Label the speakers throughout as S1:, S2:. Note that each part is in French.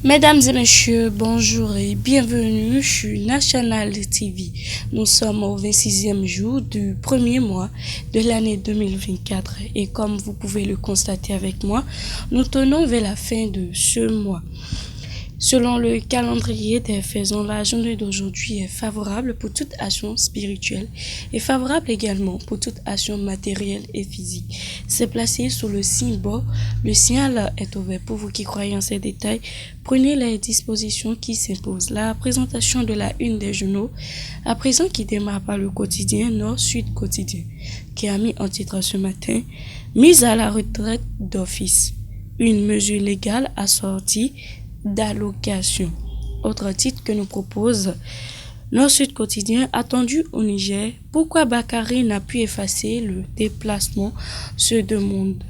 S1: Mesdames et messieurs, bonjour et bienvenue sur National TV. Nous sommes au 26e jour du premier mois de l'année 2024 et comme vous pouvez le constater avec moi, nous tenons vers la fin de ce mois. Selon le calendrier des faisans, la journée d'aujourd'hui est favorable pour toute action spirituelle et favorable également pour toute action matérielle et physique. C'est placé sous le symbole. Le signal est ouvert pour vous qui croyez en ces détails. Prenez les dispositions qui s'imposent. La présentation de la une des journaux, à présent qui démarre par le quotidien Nord-Sud Quotidien, qui a mis en titre ce matin « Mise à la retraite d'office, une mesure légale assortie d'allocation ». Autre titre que nous propose Nord-Sud Quotidien, attendu au Niger, pourquoi Bakary n'a pu effacer le déplacement, se demande.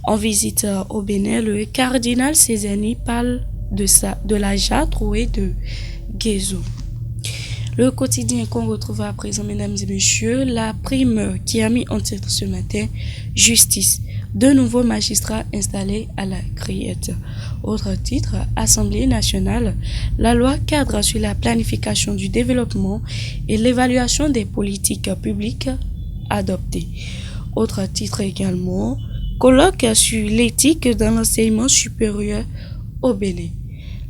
S1: En visite au Bénin, le cardinal Cézanne parle de la jarre trouée de Guézo. Le quotidien qu'on retrouve à présent, mesdames et messieurs, la primeur qui a mis en titre ce matin, justice. De nouveaux magistrats installés à la Criette. Autre titre, Assemblée nationale, la loi cadre sur la planification du développement et l'évaluation des politiques publiques adoptées. Autre titre également, colloque sur l'éthique dans l'enseignement supérieur au Bénin.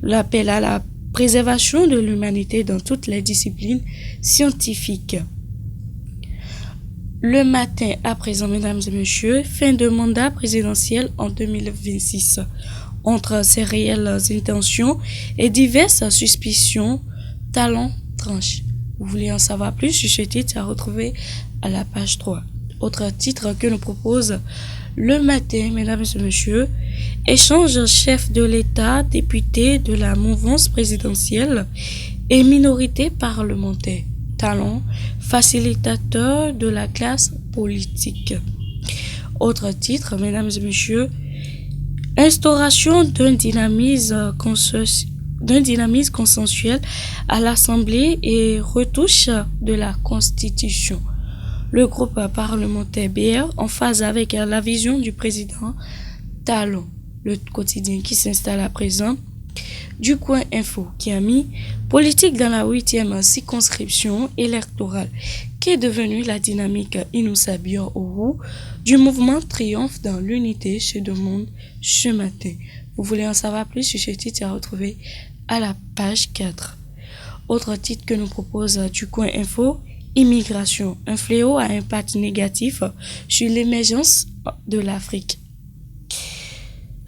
S1: L'appel à la préservation de l'humanité dans toutes les disciplines scientifiques. Le matin à présent, mesdames et messieurs, fin de mandat présidentiel en 2026. Entre ses réelles intentions et diverses suspicions, Talon tranche. Vous voulez en savoir plus sur ce titre à retrouver à la page 3. Autre titre que nous propose le matin, mesdames et messieurs, échange chef de l'État, député de la mouvance présidentielle et minorité parlementaire. Talon, facilitateur de la classe politique. Autre titre, mesdames et messieurs, instauration d'un dynamisme consensuel à l'Assemblée et retouche de la Constitution. Le groupe parlementaire BR en phase avec la vision du président Talon. Le quotidien qui s'installe à présent. Du Coin Info qui a mis politique dans la 8e circonscription électorale. Qu'est devenue la dynamique Inoussa Bior-Ourou du mouvement Triomphe dans l'unité se demande ce matin. Vous voulez en savoir plus sur ce titre à retrouver à la page 4. Autre titre que nous propose Du Coin Info, immigration, un fléau à impact négatif sur l'émergence de l'Afrique.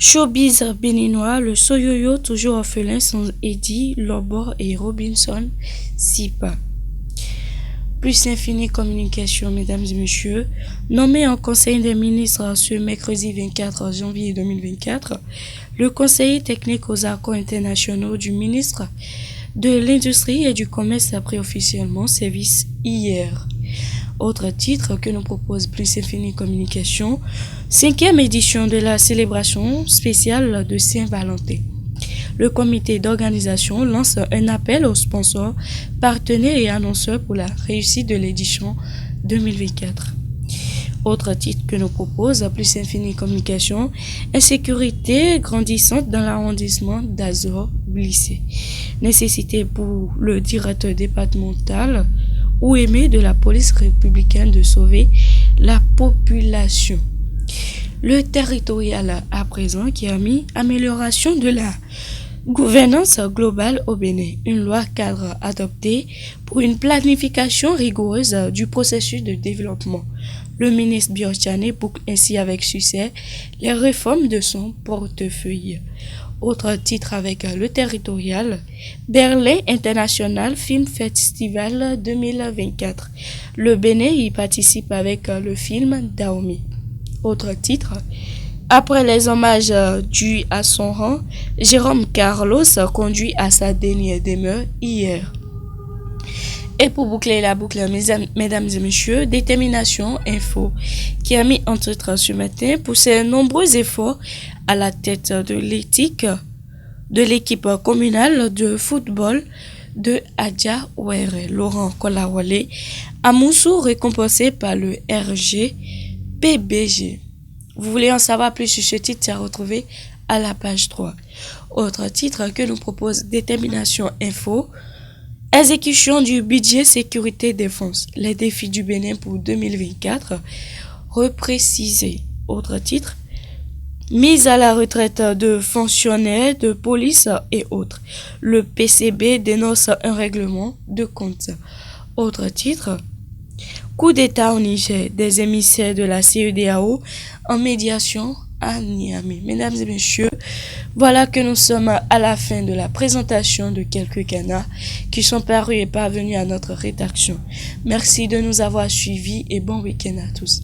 S1: Showbiz béninois, le Soyoyo toujours orphelin sans Eddie, Lobor et Robinson Sipa. Plus Infini Communication, mesdames et messieurs, nommé en Conseil des ministres ce mercredi 24 janvier 2024, le conseiller technique aux accords internationaux du ministre de l'Industrie et du Commerce a pris officiellement service hier. Autre titre que nous propose Plus Infini Communication, 5e édition de la célébration spéciale de Saint-Valentin. Le comité d'organisation lance un appel aux sponsors, partenaires et annonceurs pour la réussite de l'édition 2024. Autre titre que nous propose Plus Infini Communication, insécurité grandissante dans l'arrondissement d'Azor-Blissé. Nécessité pour le directeur départemental ou aimé de la police républicaine de sauver la population. Le territorial à présent qui a mis amélioration de la gouvernance globale au Bénin, une loi cadre adoptée pour une planification rigoureuse du processus de développement. Le ministre Biorchane boucle ainsi avec succès les réformes de son portefeuille. Autre titre avec le territorial, Berlin International Film Festival 2024. Le Bénin y participe avec le film Daomi. Autre titre, après les hommages dus à son rang, Jérôme Carlos conduit à sa dernière demeure hier. Et pour boucler la boucle, mesdames et messieurs, Détermination Info, qui a mis en titre ce matin pour ses nombreux efforts à la tête de l'équipe communale de football de Adja Ouere, Laurent Kolawole, Amoussou récompensé par le RG PBG. Vous voulez en savoir plus sur ce titre à retrouver à la page 3. Autre titre que nous propose Détermination Info. Exécution du budget sécurité défense. Les défis du Bénin pour 2024. Reprécisé. Autre titre. Mise à la retraite de fonctionnaires de police et autres. Le PCB dénonce un règlement de compte. Autre titre. Coup d'État au Niger, des émissaires de la CEDEAO en médiation à Niamey. Mesdames et messieurs, voilà que nous sommes à la fin de la présentation de quelques canards qui sont parus et parvenus à notre rédaction. Merci de nous avoir suivis et bon week-end à tous.